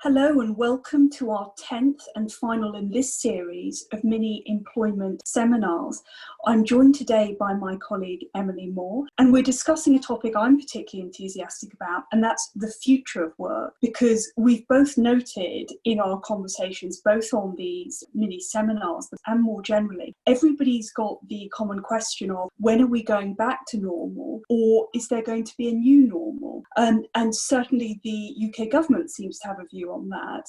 Hello and welcome to our 10th and final in this series of mini employment seminars. I'm joined today by my colleague Emily Moore, and we're discussing a topic I'm particularly enthusiastic about, and that's the future of work, because we've both noted in our conversations, both on these mini seminars and more generally, everybody's got the common question of when are we going back to normal, or is there going to be a new normal? And certainly the UK government seems to have a view on that.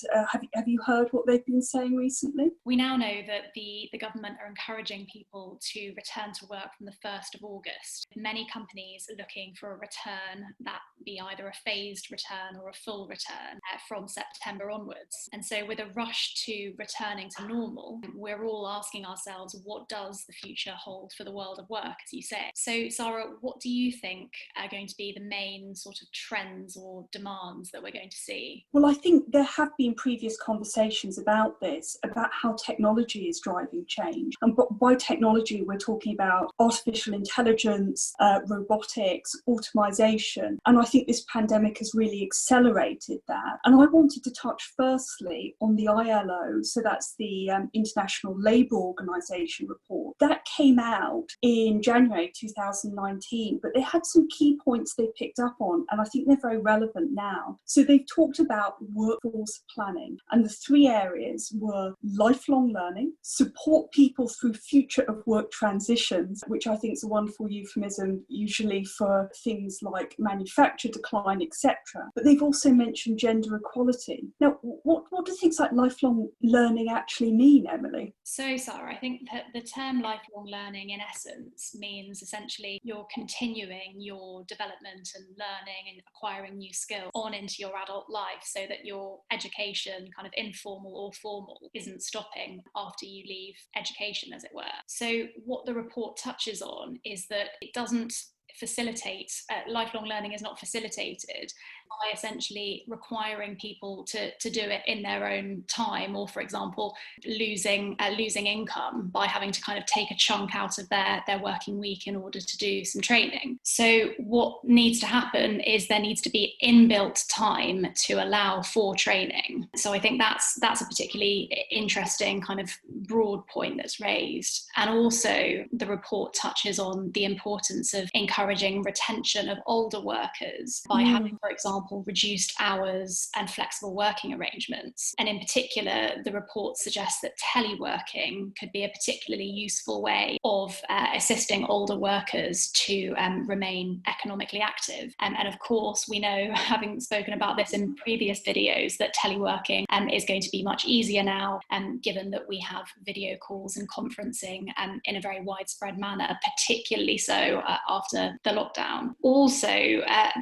Have you heard what they've been saying recently? We now know that the government are encouraging people to return to work from the 1st of August. Many companies are looking for a return that be either a phased return or a full return from September onwards. And so with a rush to returning to normal, we're all asking ourselves, what does the future hold for the world of work, as you say? So Sara, what do you think are going to be the main sort of trends or demands that we're going to see? Well, I think there have been previous conversations about this, about how technology is driving change. And by technology, we're talking about artificial intelligence, robotics, automation. And I think this pandemic has really accelerated that. And I wanted to touch firstly on the ILO, so that's the International Labour Organization report. That came out in January 2019, but they had some key points they picked up on, and I think they're very relevant now. So they've talked about workforce planning, and the three areas were lifelong learning, support people through future of work transitions, which I think is a wonderful euphemism usually for things like manufacture decline, etc. But they've also mentioned gender equality. Now, what do things like lifelong learning actually mean, Emily? So Sara, I think that the term lifelong learning in essence means essentially you're continuing your development and learning and acquiring new skills on into your adult life, so that your education, kind of informal or formal, isn't stopping after you leave education, as it were. So what the report touches on is that it doesn't facilitate, lifelong learning is not facilitated by essentially requiring people to do it in their own time, or for example losing income by having to kind of take a chunk out of their working week in order to do some training. So what needs to happen is there needs to be inbuilt time to allow for training. So I think that's a particularly interesting kind of broad point that's raised. And also the report touches on the importance of encouraging retention of older workers by having, for example, reduced hours and flexible working arrangements. And in particular, the report suggests that teleworking could be a particularly useful way of assisting older workers to remain economically active. And of course, we know, having spoken about this in previous videos, that teleworking is going to be much easier now, given that we have video calls and conferencing in a very widespread manner, particularly so after the lockdown. Also,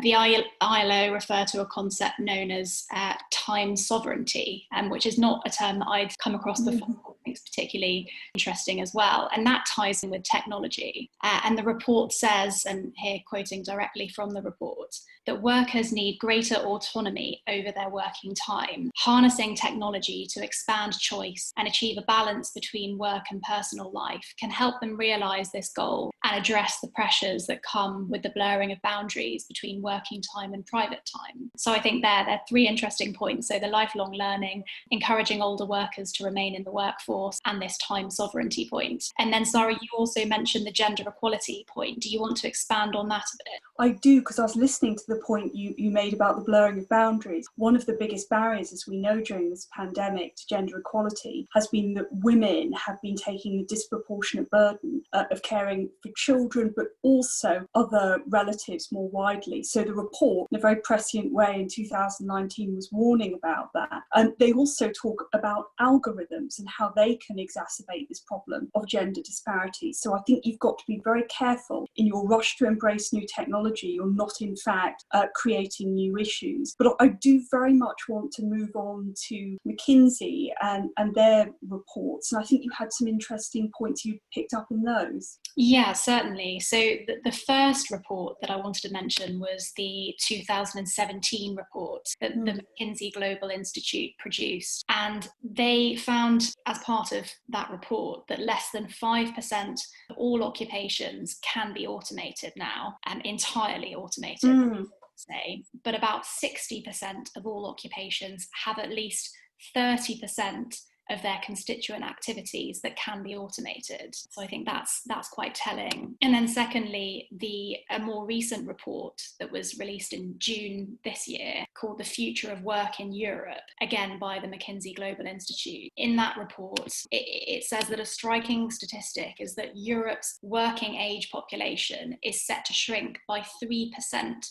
the ILO refer to a concept known as time sovereignty, which is not a term that I'd come across before. I think it's particularly interesting as well, and that ties in with technology. And the report says, and here quoting directly from the report, that workers need greater autonomy over their working time, harnessing technology to expand choice and achieve a balance between work and personal life can help them realise this goal and address the pressures that come with the blurring of boundaries between working time and private time. So I think there are three interesting points. So the lifelong learning, encouraging older workers to remain in the workforce, and this time sovereignty point. And then Sara, you also mentioned the gender equality point. Do you want to expand on that a bit? I do, because I was listening to the point you made about the blurring of boundaries. One of the biggest barriers, as we know, during this pandemic to gender equality has been that women have been taking the disproportionate burden of caring for children, but also other relatives more widely. So the report, in a very prescient way in 2019, was warning about that. And they also talk about algorithms and how they can exacerbate this problem of gender disparity. So I think you've got to be very careful in your rush to embrace new technology. You're not, in fact, creating new issues. But I do very much want to move on to McKinsey and their reports. And I think you had some interesting points you picked up in those. Yeah, certainly. So the first report that I wanted to mention was the 2017 report that the McKinsey Global Institute produced. And they found, as part of that report, that less than 5% of all occupations can be automated now, entirely automated. say, but about 60% of all occupations have at least 30% of their constituent activities that can be automated. So I think that's quite telling. And then secondly, a more recent report that was released in June this year called The Future of Work in Europe, again by the McKinsey Global Institute. In that report, it says that a striking statistic is that Europe's working age population is set to shrink by 3%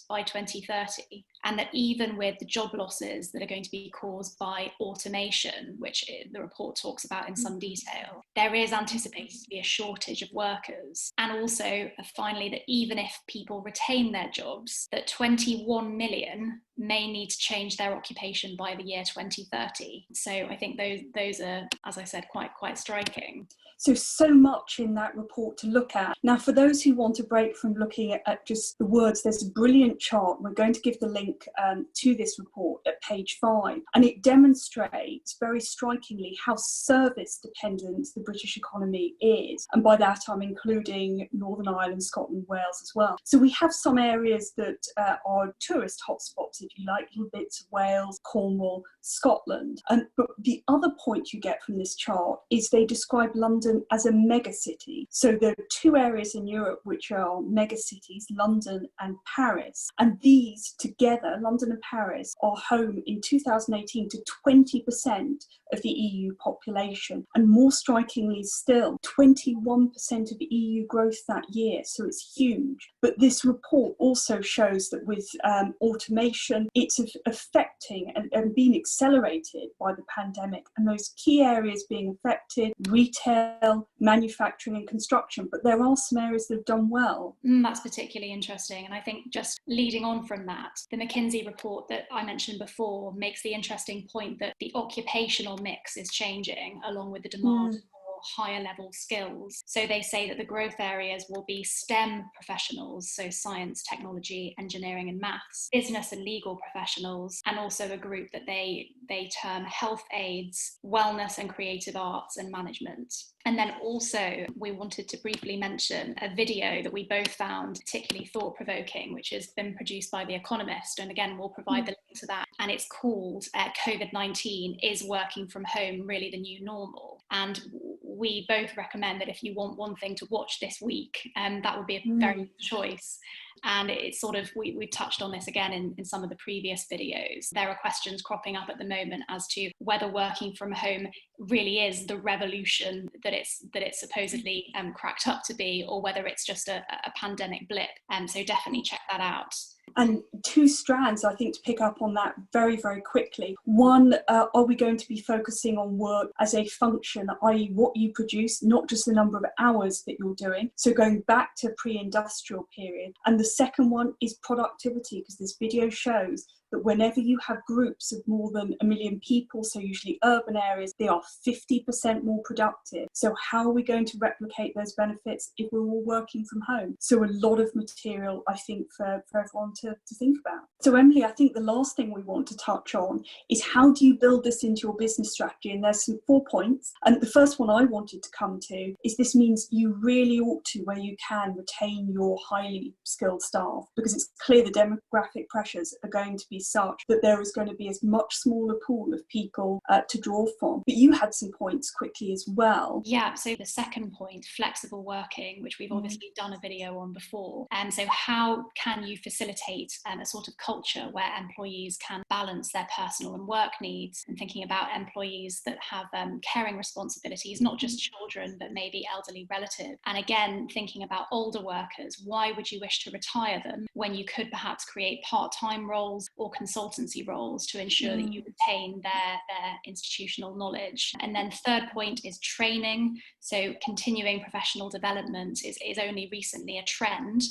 by 2030. And that even with the job losses that are going to be caused by automation, which the report talks about in some detail, there is anticipated to be a shortage of workers. And also, finally, that even if people retain their jobs, that 21 million may need to change their occupation by the year 2030. So I think those are, as I said, quite striking. So much in that report to look at. Now, for those who want a break from looking at just the words, there's a brilliant chart. We're going to give the link to this report at page 5. And it demonstrates very strikingly how service dependent the British economy is. And by that, I'm including Northern Ireland, Scotland, Wales as well. So we have some areas that are tourist hotspots, if you like, little bits of Wales, Cornwall, Scotland. But the other point you get from this chart is they describe London as a megacity. So there are two areas in Europe which are megacities, London and Paris. And these together, London and Paris, are home in 2018 to 20% of the EU population. And more strikingly still, 21% of the EU growth that year. So it's huge. But this report also shows that with automation, it's affecting and being accelerated by the pandemic. And those key areas being affected, retail, manufacturing and construction, but there are some areas that have done well. That's particularly interesting. And I think just leading on from that, the McKinsey report that I mentioned before makes the interesting point that the occupational mix is changing along with the demand for higher level skills. So they say that the growth areas will be STEM professionals, so science, technology, engineering and maths, business and legal professionals, and also a group that they term health aides, wellness and creative arts and management. And then also we wanted to briefly mention a video that we both found particularly thought-provoking, which has been produced by The Economist. And again, we'll provide the link to that. And it's called COVID-19 Is Working From Home Really the New Normal? And we both recommend that if you want one thing to watch this week, that would be a very good choice. And it's sort of, we've touched on this again in some of the previous videos. There are questions cropping up at the moment as to whether working from home really is the revolution that it's supposedly cracked up to be, or whether it's just a pandemic blip. So definitely check that out. And two strands, I think, to pick up on that very, very quickly. One, are we going to be focusing on work as a function, i.e. what you produce, not just the number of hours that you're doing? So going back to pre-industrial period. And the second one is productivity, because this video shows that whenever you have groups of more than 1 million people, so usually urban areas, they are 50% more productive. So how are we going to replicate those benefits if we're all working from home? So a lot of material, I think, for everyone to think about. So Emily, I think the last thing we want to touch on is how do you build this into your business strategy? And there's 4 points. And the first one I wanted to come to is this means you really ought to, where you can, retain your highly skilled staff, because it's clear the demographic pressures are going to be such that there is going to be as much smaller pool of people to draw from. But you had some points quickly as well. Yeah, so the second point, flexible working, which we've obviously done a video on before. And so how can you facilitate a sort of culture where employees can balance their personal and work needs, and thinking about employees that have caring responsibilities, not just children, but maybe elderly relatives. And again, thinking about older workers, why would you wish to retire them when you could perhaps create part-time roles or consultancy roles to ensure that you retain their institutional knowledge? And then third point is training. So continuing professional development is only recently a trend,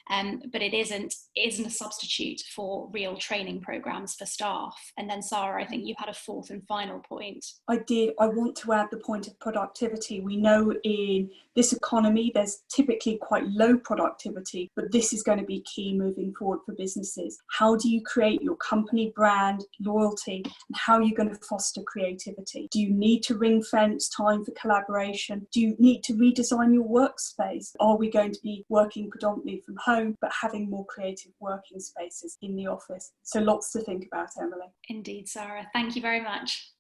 but it isn't a substitute for real training programs for staff. And then Sara, I think you had a fourth and final point. I did. I want to add the point of productivity. We know in this economy there's typically quite low productivity, but this is going to be key moving forward for businesses. How do you create your company company brand, loyalty, and how you're going to foster creativity. Do you need to ring fence time for collaboration? Do you need to redesign your workspace? Are we going to be working predominantly from home, but having more creative working spaces in the office? So lots to think about, Emily. Indeed, Sarah. Thank you very much.